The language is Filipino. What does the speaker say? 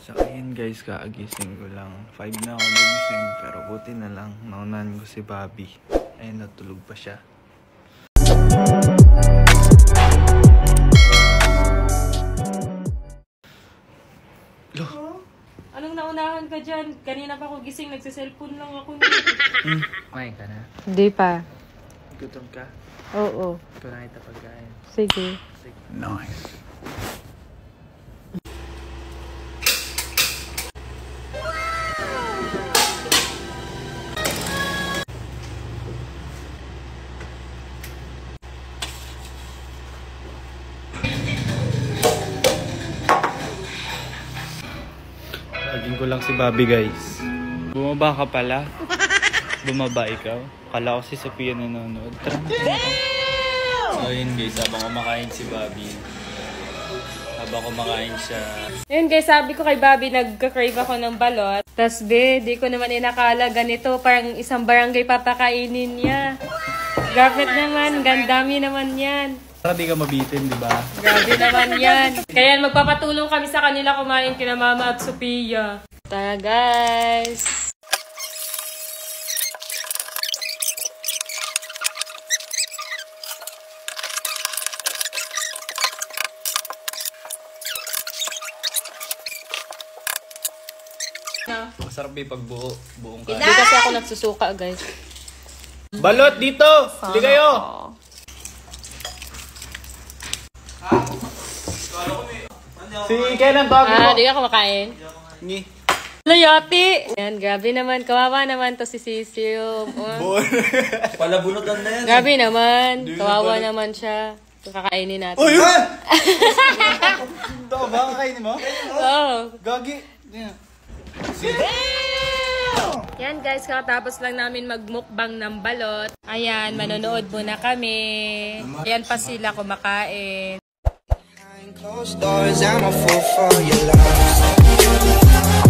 So ayun guys, kaagising ko lang. 5 na ako nagising, pero buti na lang naunahan ko si Bobby. Ayun, natulog pa siya. Anong naunahan ka dyan? Kanina pa ako gising, nagsiselfone lang ako. Kumain ka na? Hindi pa. Gutom ka? Oo. Ikaw na kita pagkain. Sige. Nice. Laging ko lang si Bobby guys. Bumaba ka pala. Bumaba ikaw. Kala ko si Sophia nanonood. Tara. So yun guys, habang kumakain si Bobby. Habang kumakain siya. Ayun guys, sabi ko kay Bobby, nagka-crave ako ng balot. Tas di ko naman inakala ganito. Parang isang barangay papakainin niya. Gapit naman, gandami naman yan. Para di ka mabitin, di ba? Grabe naman yan. Kaya magpapatulong kami sa kanila kumain kina Mama at Sophia. Tara guys! Masarap yung buong kain. Hindi kasi ako nagsusuka guys. Balot dito! Hindi kayo! Si Kenan, tawagin mo! Di ka kumakain? Ni. Layati! Yan, grabe naman. Kawawa naman to si Sisiu. Palabunutan na yan. Grabe naman. Kawawa naman siya. Kakainin natin. Uy! Ito ba? Kakainin mo? Oo. Gagi. Yeah. Yan guys, kakatapos lang namin magmukbang ng balot. Ayan, manonood muna kami. Ayan pa sila kumakain. Closed doors, I'm a fool for your love.